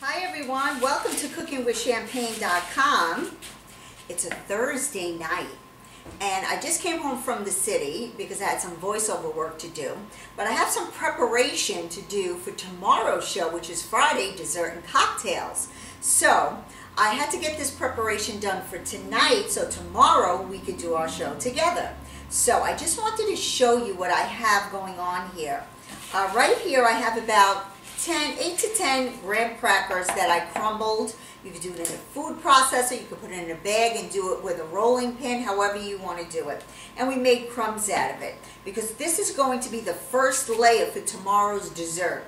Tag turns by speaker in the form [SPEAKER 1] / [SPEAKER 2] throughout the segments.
[SPEAKER 1] Hi everyone, welcome to cookingwithchampagne.com. It's a Thursday night and I just came home from the city because I had some voiceover work to do, but I have some preparation to do for tomorrow's show, which is Friday, dessert and cocktails. So I had to get this preparation done for tonight so tomorrow we could do our show together. So I just wanted to show you what I have going on here. Right here I have about 8 to 10 graham crackers that I crumbled. You could do it in a food processor, you could put it in a bag and do it with a rolling pin, however you want to do it. And we made crumbs out of it because this is going to be the first layer for tomorrow's dessert.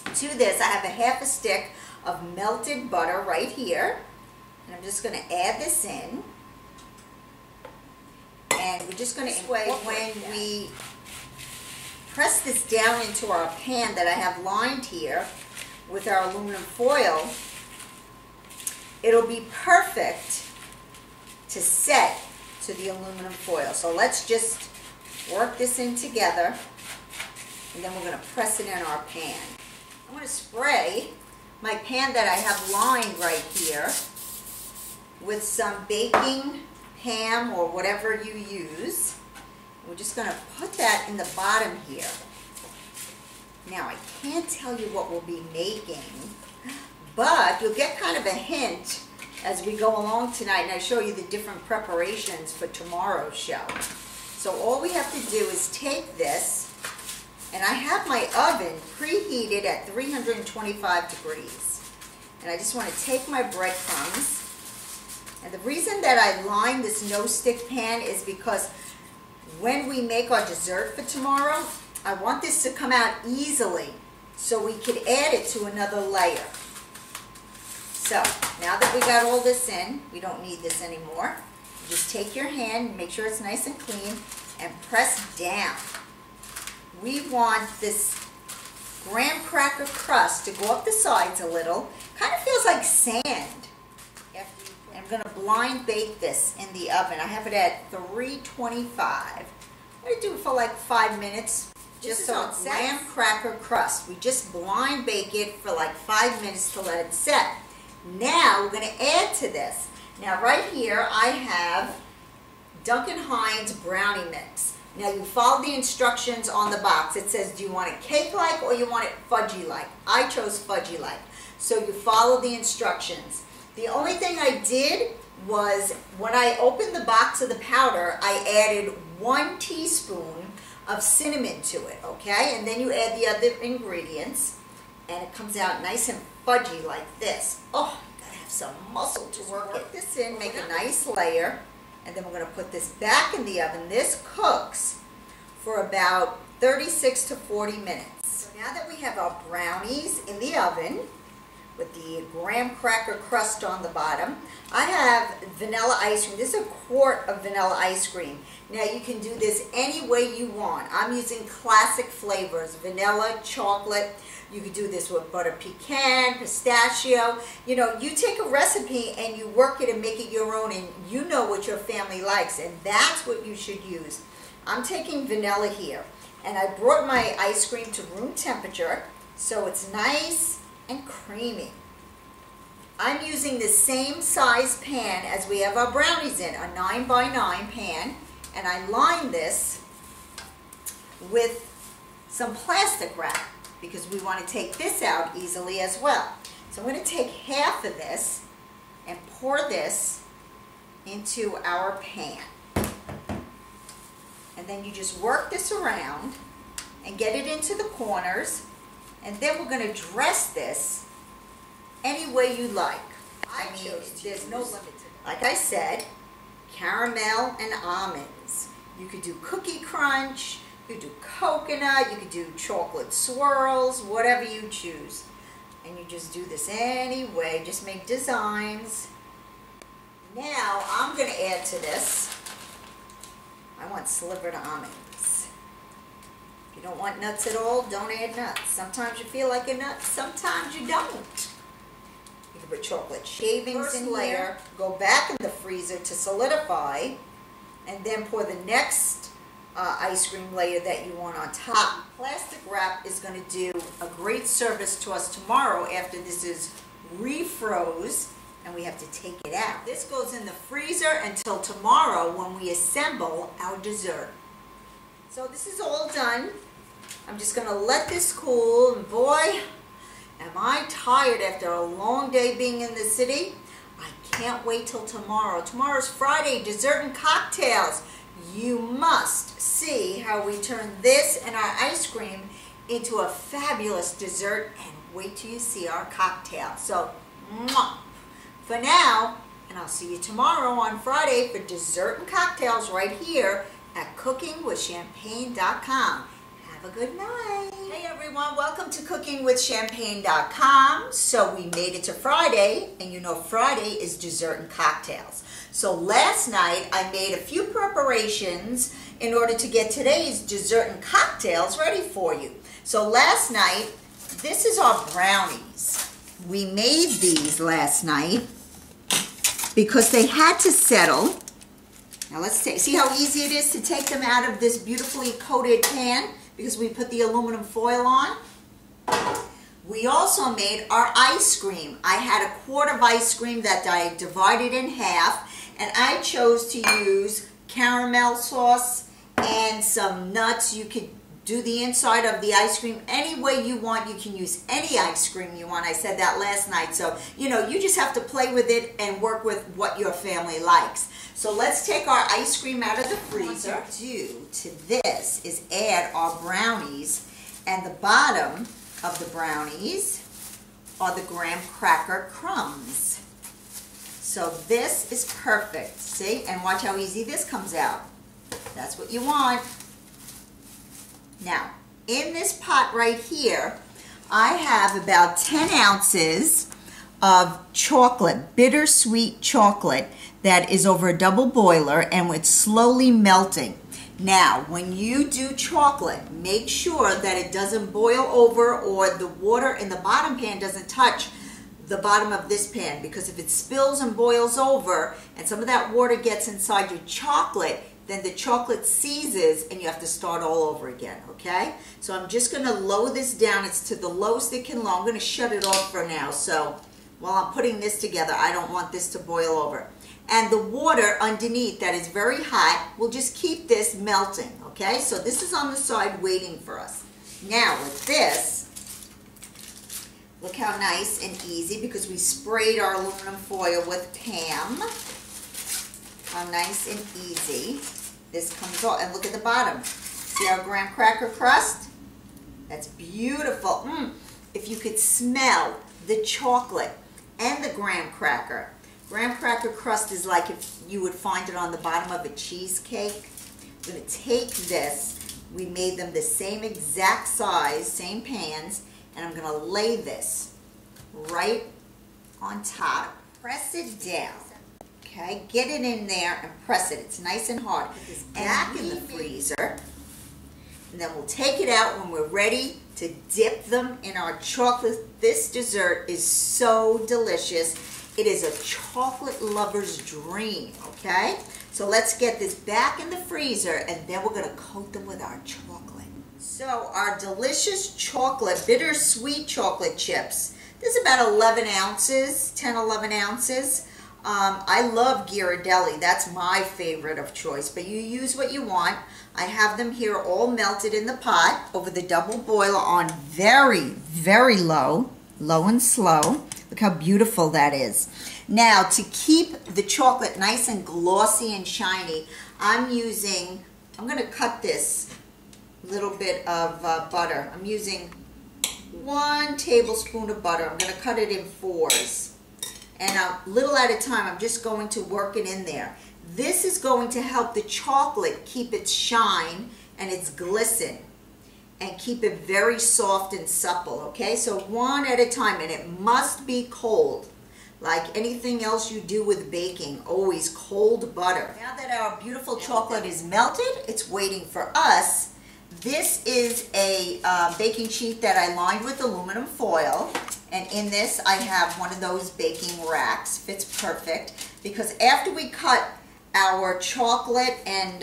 [SPEAKER 1] To this I have a half a stick of melted butter right here. And I'm just going to add this in. And we're just going to, when we press this down into our pan that I have lined here with our aluminum foil, it'll be perfect to set to the aluminum foil. So let's just work this in together and then we're going to press it in our pan. I'm going to spray my pan that I have lined right here with some baking ham or whatever you use. We're just going to put that in the bottom here. Now, I can't tell you what we'll be making, but you'll get kind of a hint as we go along tonight, and I show you the different preparations for tomorrow's show. So all we have to do is take this, and I have my oven preheated at 325 degrees. And I just want to take my breadcrumbs, and the reason that I line this no-stick pan is because when we make our dessert for tomorrow, I want this to come out easily so we could add it to another layer. So now that we got all this in, we don't need this anymore. Just take your hand, make sure it's nice and clean, and press down. We want this graham cracker crust to go up the sides a little. Kind of feels like sand. I'm going to blind bake this in the oven. I have it at 325. I'm going to do it for like 5 minutes. Just so it's graham cracker crust. We just blind bake it for like 5 minutes to let it set. Now we're going to add to this. Now right here I have Duncan Hines brownie mix. Now you follow the instructions on the box. It says, do you want it cake-like or you want it fudgy-like? I chose fudgy-like. So you follow the instructions. The only thing I did was when I opened the box of the powder, I added 1 teaspoon of cinnamon to it, okay? And then you add the other ingredients, and it comes out nice and fudgy like this. Oh, you gotta have some muscle to work this in, make a nice layer, and then we're gonna put this back in the oven. This cooks for about 36 to 40 minutes. So now that we have our brownies in the oven, with the graham cracker crust on the bottom, I have vanilla ice cream. This is a quart of vanilla ice cream. Now you can do this any way you want. I'm using classic flavors, vanilla, chocolate. You could do this with butter pecan, pistachio. You know, you take a recipe and you work it and make it your own, and you know what your family likes, and that's what you should use. I'm taking vanilla here, and I brought my ice cream to room temperature so it's nice and creamy. I'm using the same size pan as we have our brownies in, a 9 by 9 pan, and I line this with some plastic wrap because we want to take this out easily as well. So I'm going to take half of this and pour this into our pan. And then you just work this around and get it into the corners. And then we're going to dress this any way you like. I mean, there's no limit to it. Like I said, caramel and almonds. You could do cookie crunch, you could do coconut, you could do chocolate swirls, whatever you choose. And you just do this any way, just make designs. Now I'm going to add to this, I want slivered almonds. If you don't want nuts at all, don't add nuts. Sometimes you feel like a nut, sometimes you don't. You can put chocolate shavings in layer, go back in the freezer to solidify, and then pour the next ice cream layer that you want on top. Plastic wrap is going to do a great service to us tomorrow after this is refroze and we have to take it out. This goes in the freezer until tomorrow when we assemble our dessert. So this is all done. I'm just going to let this cool, and boy, am I tired after a long day being in the city. I can't wait till tomorrow. Tomorrow's Friday, dessert and cocktails. You must see how we turn this and our ice cream into a fabulous dessert, and wait till you see our cocktail. So, mwah. For now, and I'll see you tomorrow on Friday for dessert and cocktails right here at cookingwithchampagne.com. Have a good night. Hey everyone, welcome to cookingwithchampagne.com. So we made it to Friday, and you know Friday is dessert and cocktails. So last night I made a few preparations in order to get today's dessert and cocktails ready for you. So last night, this is our brownies. We made these last night because they had to settle. Now let's see how easy it is to take them out of this beautifully coated pan because we put the aluminum foil on. We also made our ice cream. I had a quart of ice cream that I divided in half, and I chose to use caramel sauce and some nuts. You could do the inside of the ice cream any way you want. You can use any ice cream you want. I said that last night. So, you know, you just have to play with it and work with what your family likes. So let's take our ice cream out of the freezer. What to do to this is add our brownies, and the bottom of the brownies are the graham cracker crumbs. So this is perfect. See? And watch how easy this comes out. That's what you want. Now, in this pot right here, I have about 10 ounces of chocolate, bittersweet chocolate, that is over a double boiler, and it's slowly melting. Now, when you do chocolate, make sure that it doesn't boil over or the water in the bottom pan doesn't touch the bottom of this pan, because if it spills and boils over and some of that water gets inside your chocolate, then the chocolate seizes and you have to start all over again, okay? So I'm just gonna lower this down. It's to the lowest it can low. I'm gonna shut it off for now. So while I'm putting this together, I don't want this to boil over. And the water underneath that is very hot will just keep this melting, okay? So this is on the side waiting for us. Now with this, look how nice and easy, because we sprayed our aluminum foil with Pam. How nice and easy this comes off. And look at the bottom. See our graham cracker crust? That's beautiful. If you could smell the chocolate and the graham cracker. Graham cracker crust is like if you would find it on the bottom of a cheesecake. I'm going to take this. We made them the same exact size, same pans, and I'm going to lay this right on top. Press it down. Okay, get it in there and press it. It's nice and hard. Put this back in the freezer, and then we'll take it out when we're ready to dip them in our chocolate. This dessert is so delicious. It is a chocolate lover's dream, okay? So let's get this back in the freezer, and then we're gonna coat them with our chocolate. So our delicious chocolate, bittersweet chocolate chips. This is about 11 ounces, 10, 11 ounces. I love Ghirardelli. That's my favorite of choice, but you use what you want. I have them here all melted in the pot over the double boiler on very, very low and slow. Look how beautiful that is. Now, to keep the chocolate nice and glossy and shiny, I'm going to cut this little bit of butter. I'm using 1 tablespoon of butter. I'm going to cut it in 4s. And a little at a time, I'm just going to work it in there. This is going to help the chocolate keep its shine and its glisten, and keep it very soft and supple, okay? So 1 at a time, and it must be cold. Like anything else you do with baking, always cold butter. Now that our beautiful chocolate is melted, it's waiting for us. This is a baking sheet that I lined with aluminum foil. And in this, I have one of those baking racks. Fits perfect, because after we cut our chocolate and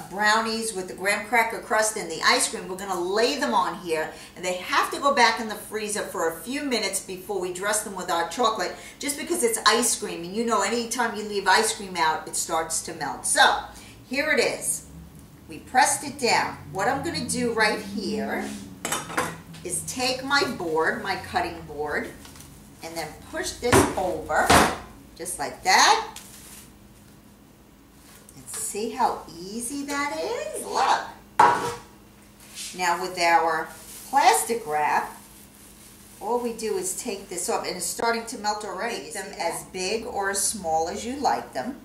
[SPEAKER 1] brownies with the graham cracker crust and the ice cream. We're going to lay them on here, and they have to go back in the freezer for a few minutes before we dress them with our chocolate, just because it's ice cream, and you know anytime you leave ice cream out, it starts to melt. So here it is. We pressed it down. What I'm going to do right here is take my board, my cutting board, and then push this over just like that. See how easy that is? Look. Now with our plastic wrap, all we do is take this off, and it's starting to melt already. Make them as big or as small as you like them.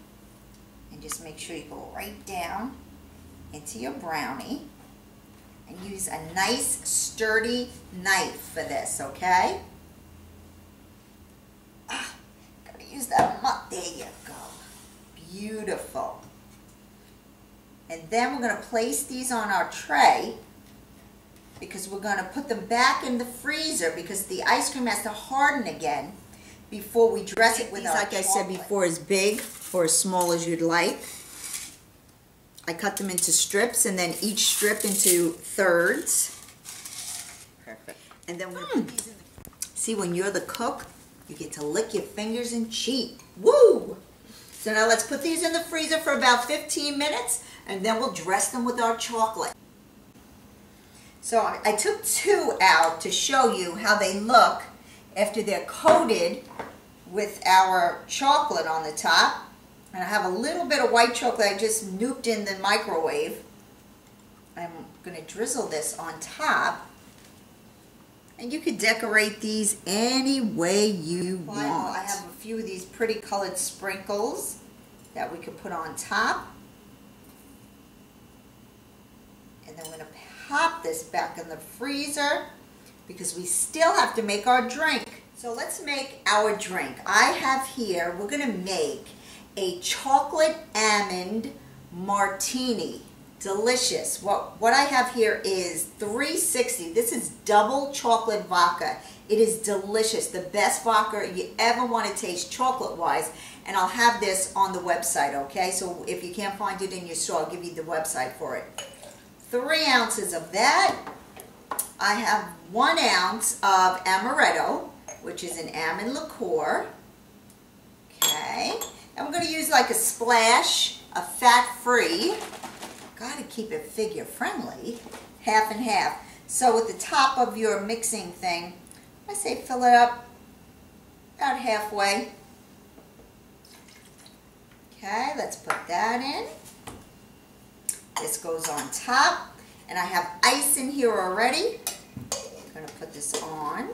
[SPEAKER 1] And just make sure you go right down into your brownie. And use a nice sturdy knife for this, okay? Gotta use that there you go. Beautiful. And then we're going to place these on our tray, because we're going to put them back in the freezer, because the ice cream has to harden again before we dress it with our chocolate. Like I said before, as big or as small as you'd like. I cut them into strips, and then each strip into thirds. Perfect. And then we're going to put these in the... See, when you're the cook, you get to lick your fingers and cheat. Woo! So now let's put these in the freezer for about 15 minutes, and then we'll dress them with our chocolate. So I took 2 out to show you how they look after they're coated with our chocolate on the top. And I have a little bit of white chocolate I just nuked in the microwave. I'm going to drizzle this on top. And you could decorate these any way you want. I have a few of these pretty colored sprinkles that we could put on top. And then we're going to pop this back in the freezer, because we still have to make our drink. So let's make our drink. I have here, we're going to make a chocolate almond martini. Delicious. What I have here is 360. This is double chocolate vodka. It is delicious. The best vodka you ever want to taste chocolate-wise. And I'll have this on the website, okay? So if you can't find it in your store, I'll give you the website for it. 3 ounces of that. I have 1 ounce of amaretto, which is an almond liqueur. Okay. And we're going to use like a splash of fat-free. Got to keep it figure friendly. Half and half. So with the top of your mixing thing, I say fill it up about halfway. Okay, let's put that in. This goes on top. And I have ice in here already. I'm going to put this on.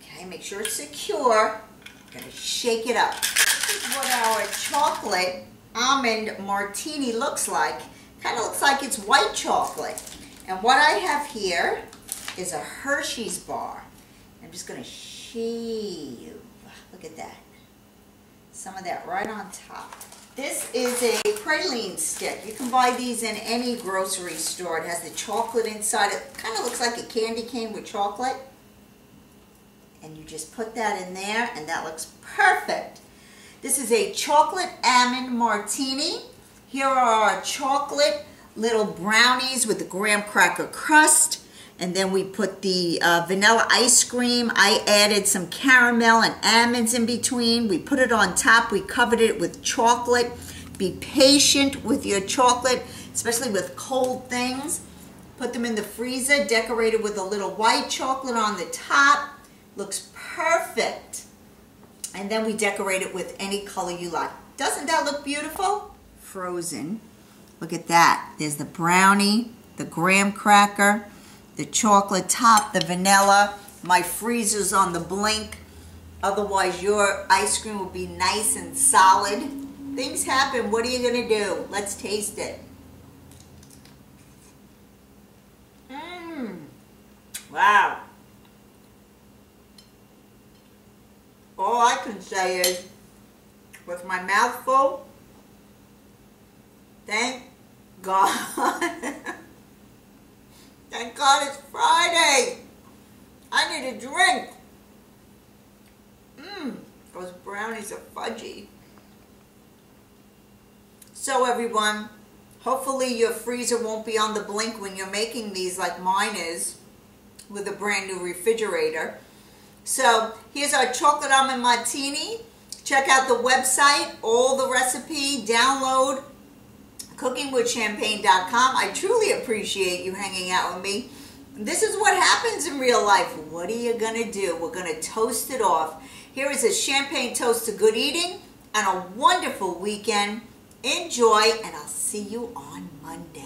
[SPEAKER 1] Okay, make sure it's secure. I'm going to shake it up. This is what our chocolate almond martini looks like. Kind of looks like it's white chocolate. And what I have here is a Hershey's bar. I'm just going to shave. Look at that. Some of that right on top. This is a praline stick. You can buy these in any grocery store. It has the chocolate inside. It kind of looks like a candy cane with chocolate. And you just put that in there, and that looks perfect. This is a chocolate almond martini. Here are our chocolate little brownies with the graham cracker crust. And then we put the vanilla ice cream. I added some caramel and almonds in between. We put it on top. We covered it with chocolate. Be patient with your chocolate, especially with cold things. Put them in the freezer, decorated with a little white chocolate on the top. Looks perfect. And then we decorate it with any color you like. Doesn't that look beautiful? Frozen. Look at that. There's the brownie, the graham cracker, the chocolate top, the vanilla. My freezer's on the blink. Otherwise, your ice cream will be nice and solid. Things happen. What are you going to do? Let's taste it. Wow. All I can say is, with my mouth full, thank God. Thank God it's Friday. I need a drink. Those brownies are fudgy. So everyone, hopefully your freezer won't be on the blink when you're making these like mine is with a brand new refrigerator. So here's our chocolate almond martini. Check out the website, all the recipe, download cookingwithchampagne.com. I truly appreciate you hanging out with me. This is what happens in real life. What are you gonna do? We're gonna toast it off. Here is a champagne toast to good eating and a wonderful weekend. Enjoy, and I'll see you on Monday.